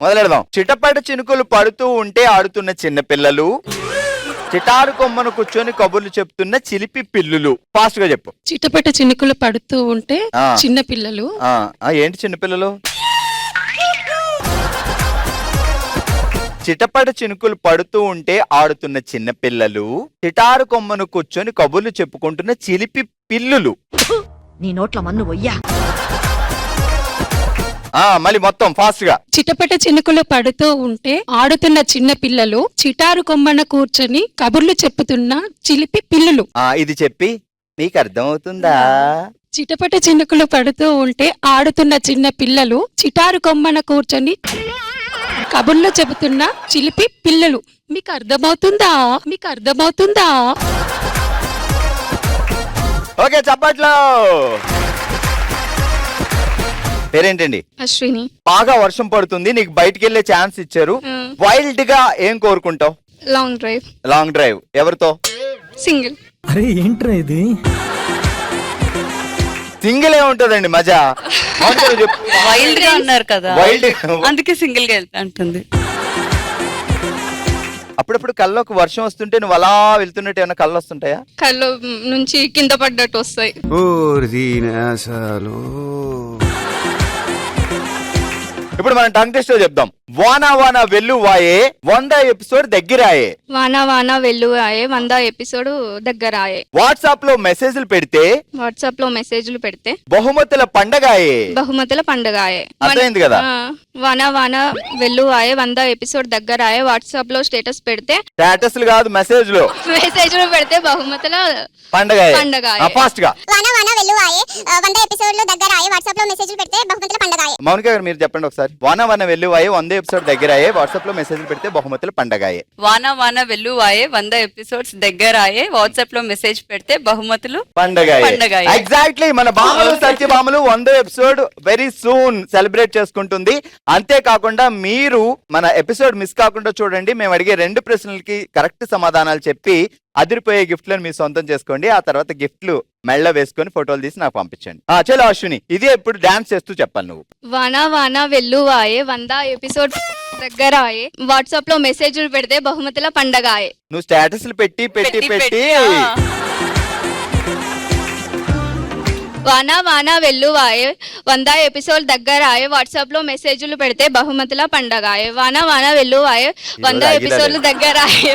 మొదలెడదాం. చిటపట చినుకులు పడుతూ ఉంటే ఆడుతున్న చిన్నపిల్లలు, చిటారు కొమ్మను కూర్చొని కబుర్లు చెప్తున్న చిలిపి పిల్లులు. ఫాస్ట్ గా చెప్పు. చిటపట చినుకులు పడుతూ ఉంటే చిన్న పిల్లలు. ఏంటి చిన్నపిల్లలు? చిటపట చినుకులు పడుతూ ఉంటే ఆడుతున్న చిన్నపిల్లలు, చిటారు కొమ్మను కూర్చొని కబుర్లు చెప్పుకుంటున్న చిలిపి పిల్లులు. నీ నోట్ల మన్ను వయ్యా. మళ్ళీ మొత్తం ఫాస్ట్ గా. చిటపట చినుకులు పడుతూ ఉంటే ఆడుతున్న చిన్న పిల్లలు, చిటారు కొమ్మన కూర్చొని కబుర్లు చెప్పుతున్న చిలిపి పిల్లులు. ఇది చెప్పి మీకు అర్థమవుతుందా? చిటపట చినుకులు పడుతూ ఉంటే ఆడుతున్న చిన్న పిల్లలు, చిటారు కొమ్మన కూర్చొని కబుర్లు చెబుతున్న చిలిపి పిల్లలు. మీకు అర్థమవుతుందా? మీకు అర్థమవుతుందా? ఓకే, చప్పట్లో. పేరేంటండి? అశ్విని. బాగా వర్షం పడుతుంది, నీకు బయటికి వెళ్ళే ఛాన్స్ ఇచ్చారు. వైల్డ్ గా ఏం కోరుకుంటావు? Long drive. లాంగ్ డ్రైవ్ ఎవరితో? సింగిల్. అరే ఏంట్రా ఇది? సింగిల్ ఏ ఉంటదండి మజా. వైల్డ్ గా ఉన్నారు కదా, వైల్డ్ అందుకే సింగిల్ గా వెళ్తా ఉంటుంది. అప్పుడప్పుడు కళ్ళలోకి వర్షం వస్తుంటే నువ్వు అలా వెళ్తున్నట్టు ఏమైనా కళ్ళు వస్తుంటాయా? కళ్ళు నుంచి కింద పడ్డట్టు వస్తాయి. ఇప్పుడు మనం టంగ్ టెస్ట్ లో చెప్దాం. వానా వానా వెళ్ళు వాయే 100 ఎపిసోడ్ దగ్గరాయే. వానా వానా వెళ్ళు ఆయే 100 ఎపిసోడ్ దగ్గరాయే. వాట్సాప్ లో మెసేజ్లు పెడితే, వాట్సాప్ లో మెసేజ్లు పెడితే బహుమతుల పండగాయే. బహుమతుల పండుగాయే. అర్థమైంది కదా? వానా వానా వెళ్ళు ఆయే 100 ఎపిసోడ్ దగ్గరాయే. వాట్సాప్ లో స్టేటస్ పెడితే, స్టేటస్లు కాదు మెసేజ్లు పెడితే బహుమతుల పండగాయే. ఫాస్ట్ గా. వానా వానా వెళ్ళు ఆయే 100 ఎపిసోడ్లు దగ్గరాయే. వాట్సాప్ లో మెసేజ్లు పెడితే బహుమతుల పండగాయే. మౌనిక గారు మీరు చెప్పండి ఒకసారి. వానా వానా వెళ్ళు ఆయే 100 ఎపిసోడ్ దగ్గరాయే. వాట్సాప్ లో మెసేజ్లు పెడితే బహుమతుల పండగాయే. వానా వానా వెళ్ళు ఆయే 100 ఎపిసోడ్స్ దగ్గరాయే. వాట్సాప్ లో మెసేజ్ పెడితే బహుమతులు పండగాయే. పండగాయే. ఎగ్జాక్ట్లీ. మన బామలు సత్య బామలు 100 ఎపిసోడ్ వెరీ సూన్ సెలబ్రేట్ చేసుకుంటుంది. అంతేకాకుండా మీరు మన ఎపిసోడ్ మిస్ కాకుండా చూడండి. మేము అడిగే 2 ప్రశ్నలకి కరెక్ట్ సమాధానాలు చెప్పి అదిరిపోయే గిఫ్ట్లను మీ సొంతం చేసుకోండి. ఆ తర్వాత గిఫ్ట్లు మెళ్ళ వేసుకొని ఫోటోలు తీసి నాకు పంపించండి. చలో అశ్విని, ఇదే ఇప్పుడు డాన్స్ చేస్తూ చెప్పాలి నువ్వు. వానా వానా వెళ్ళు ఆయే 100 ఎపిసోడ్ దగ్గరాయే. వాట్సాప్ లో మెసేజ్లు పెడితే బహుమతుల పండగాయే. నువ్వు స్టేటస్లు పెట్టి పెట్టి పెట్టి వానా వానా వెళ్ళు ఆయే 100 ఎపిసోడ్ దగ్గరాయే. వాట్సాప్ లో మెసేజ్లు పెడితే బహుమతుల పండగాయే. వానా వానా వెళ్ళు ఆయే 100 ఎపిసోడ్లు దగ్గరాయే.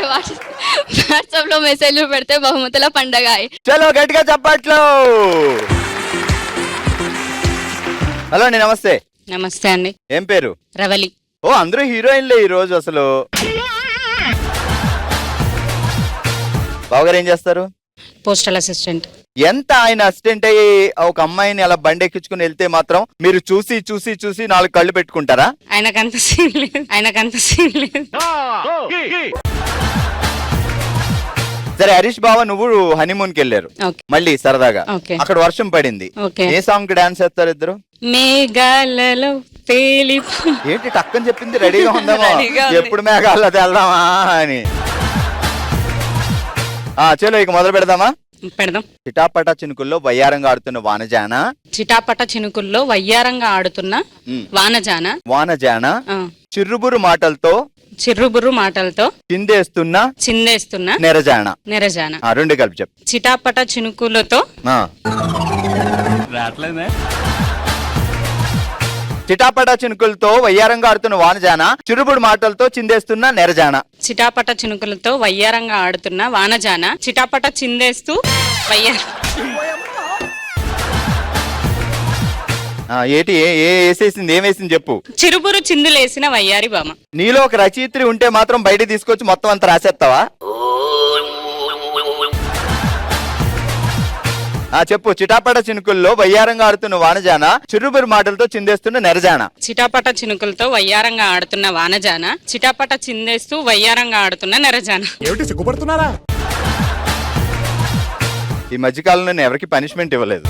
వాట్సాప్ లో మెసేజ్లు పెడితే బహుమతుల పండగాయే. చలో గట్టిగా చెప్పట్లు. హలో అండి, నమస్తే. నమస్తే అండి. ఏం పేరు? రవలి. అందరూ హీరోయిన్లే ఈ రోజు. అసలు బావగారు ఏం చేస్తారు? Postal assistant. ఎంత ఆయన అసిస్టెంట్ అయ్యి ఒక అమ్మాయిని అలా బండి ఎక్కించుకుని వెళ్తే మాత్రం మీరు చూసి చూసి చూసి 4 కళ్ళు పెట్టుకుంటారా? ఆయనకంత సీన్ లేదు. సరే, హరీష్ బావ నువ్వు హనీమూన్ కి వెళ్ళారు మళ్ళీ సరదాగా. అక్కడ వర్షం పడింది. ఏ సాంగ్ కి డాన్స్ చేస్తారు ఇద్దరు? మేఘాలలో తేలి. ఏంటి టక్కని చెప్పింది? రెడీగా ఉందామా? ఎప్పుడు మేఘాల్లో వెళ్దామా అని. చలో ఇక మొదలు పెడదామా? పెడదాం. చిటాపట చినుకుల్లో వయ్యారంగా ఆడుతున్న వానజాన. చిటాపట చినుకుల్లో వయ్యారంగా ఆడుతున్న వానజాన. వానజాన చిర్రుబురు మాటలతో చిందేస్తున్న నెరజాన. 2 కలిపి చెప్పు. చిటాపట చినుకులతో చిటాపట చినుకులతో వయ్యారంగా ఆడుతున్న వానజాన చిరుబుడు మాటలతో చిందేస్తున్న నెరజాన. చిటాపట చినుకులతో వయ్యారంగా ఆడుతున్న వానజాన చిటాపట చిందేస్తూ ఏటి ఏసేసింది? ఏమేసింది చెప్పు. చిరుబురు చిందులేసిన వయ్యారి బామ. నీలో ఒక రచయిత్రి ఉంటే మాత్రం బయట తీసుకొచ్చి మొత్తం అంతా రాసేస్తావా? చెప్పు. చిటాపట చినుకుల్లో వయ్యారంగా ఆడుతున్న వానజాన చిరుబురు మాటలతో చిందేస్తున్న నెరజాన. చిటాపట చినుకులతో వయ్యారంగా ఆడుతున్న వానజాన చిటాపట చిందేస్తూ వయ్యారంగా ఆడుతున్న నెరజాన. ఈ మధ్యకాలంలో నేను ఎవరికి పనిష్మెంట్ ఇవ్వలేదు.